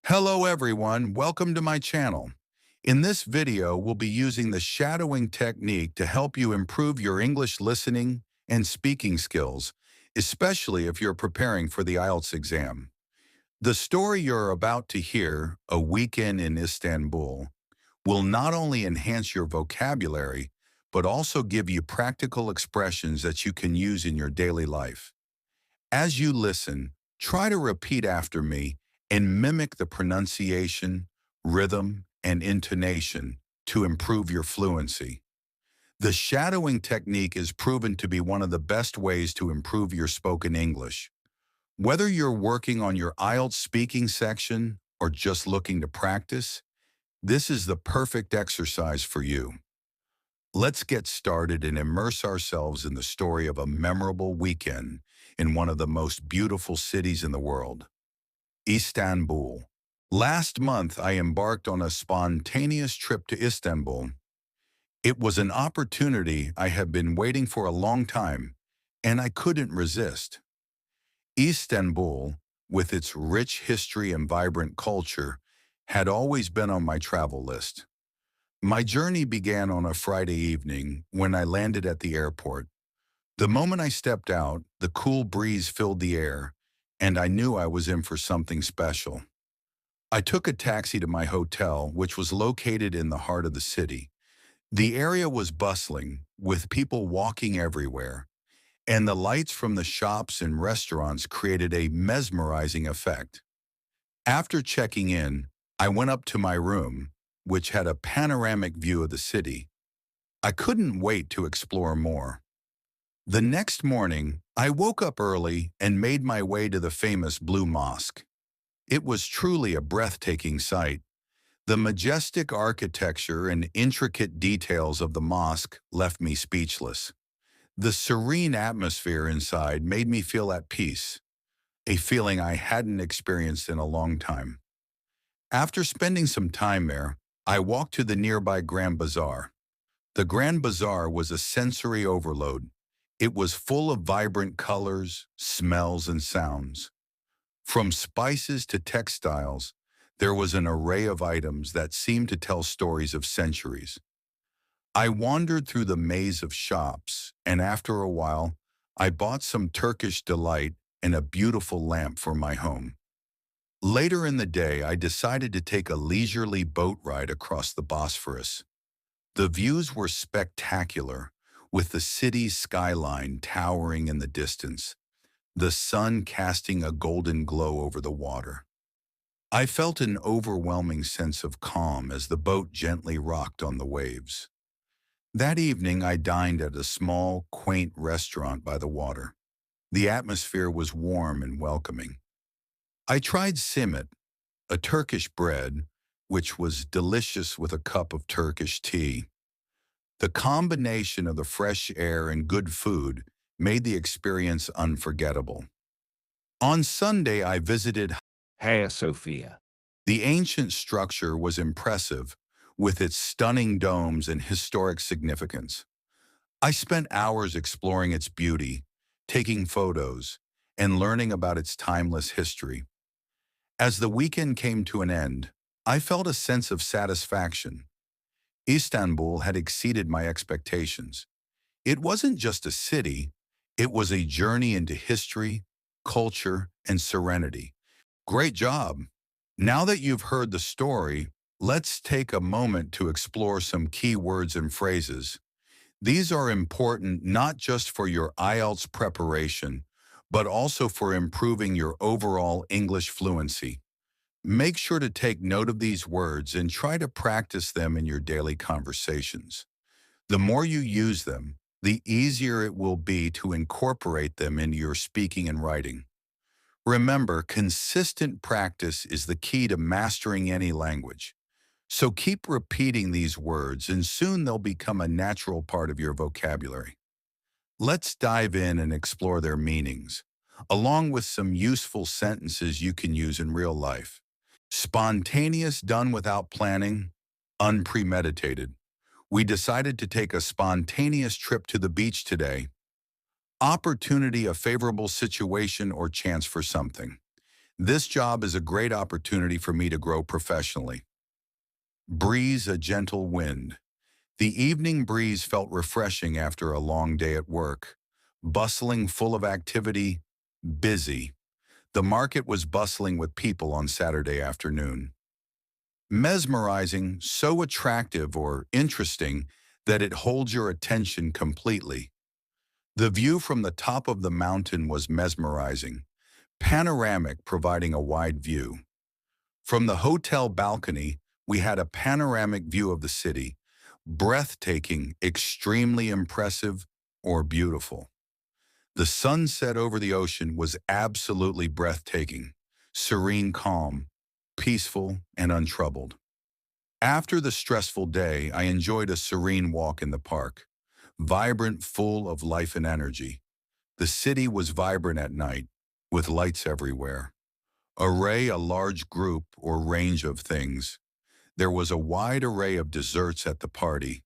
Hello everyone, welcome to my channel. In this video, we'll be using the shadowing technique to help you improve your English listening and speaking skills, especially if you're preparing for the IELTS exam. The story you're about to hear, A Weekend in Istanbul, will not only enhance your vocabulary, but also give you practical expressions that you can use in your daily life. As you listen, try to repeat after me and mimic the pronunciation, rhythm, and intonation to improve your fluency. The shadowing technique is proven to be one of the best ways to improve your spoken English. Whether you're working on your IELTS speaking section or just looking to practice, this is the perfect exercise for you. Let's get started and immerse ourselves in the story of a memorable weekend in one of the most beautiful cities in the world, Istanbul. Last month, I embarked on a spontaneous trip to Istanbul. It was an opportunity I had been waiting for a long time, and I couldn't resist. Istanbul, with its rich history and vibrant culture, had always been on my travel list. My journey began on a Friday evening when I landed at the airport. The moment I stepped out, the cool breeze filled the air, and I knew I was in for something special. I took a taxi to my hotel, which was located in the heart of the city. The area was bustling, with people walking everywhere, and the lights from the shops and restaurants created a mesmerizing effect. After checking in, I went up to my room, which had a panoramic view of the city. I couldn't wait to explore more. The next morning, I woke up early and made my way to the famous Blue Mosque. It was truly a breathtaking sight. The majestic architecture and intricate details of the mosque left me speechless. The serene atmosphere inside made me feel at peace, a feeling I hadn't experienced in a long time. After spending some time there, I walked to the nearby Grand Bazaar. The Grand Bazaar was a sensory overload. It was full of vibrant colors, smells, and sounds. From spices to textiles, there was an array of items that seemed to tell stories of centuries. I wandered through the maze of shops, and after a while, I bought some Turkish delight and a beautiful lamp for my home. Later in the day, I decided to take a leisurely boat ride across the Bosphorus. The views were spectacular, with the city's skyline towering in the distance, the sun casting a golden glow over the water. I felt an overwhelming sense of calm as the boat gently rocked on the waves. That evening, I dined at a small, quaint restaurant by the water. The atmosphere was warm and welcoming. I tried simit, a Turkish bread, which was delicious with a cup of Turkish tea. The combination of the fresh air and good food made the experience unforgettable. On Sunday, I visited. Hagia Sophia. The ancient structure was impressive, with its stunning domes and historic significance. I spent hours exploring its beauty, taking photos, and learning about its timeless history. As the weekend came to an end, I felt a sense of satisfaction. Istanbul had exceeded my expectations. It wasn't just a city, it was a journey into history, culture, and serenity. Great job! Now that you've heard the story, let's take a moment to explore some key words and phrases. These are important not just for your IELTS preparation, but also for improving your overall English fluency. Make sure to take note of these words and try to practice them in your daily conversations. The more you use them, the easier it will be to incorporate them into your speaking and writing. Remember, consistent practice is the key to mastering any language. So keep repeating these words and soon they'll become a natural part of your vocabulary. Let's dive in and explore their meanings, along with some useful sentences you can use in real life. Spontaneous, done without planning, unpremeditated. We decided to take a spontaneous trip to the beach today. Opportunity, a favorable situation or chance for something. This job is a great opportunity for me to grow professionally. Breeze a gentle wind. The evening breeze felt refreshing after a long day at work. Bustling, full of activity, busy. The market was bustling with people on Saturday afternoon. Mesmerizing, so attractive or interesting that it holds your attention completely. The view from the top of the mountain was mesmerizing, panoramic, providing a wide view. From the hotel balcony, we had a panoramic view of the city, breathtaking, extremely impressive, or beautiful. The sunset over the ocean was absolutely breathtaking, serene calm, peaceful, and untroubled. After the stressful day, I enjoyed a serene walk in the park, vibrant, full of life and energy. The city was vibrant at night, with lights everywhere. Array a large group or range of things. There was a wide array of desserts at the party,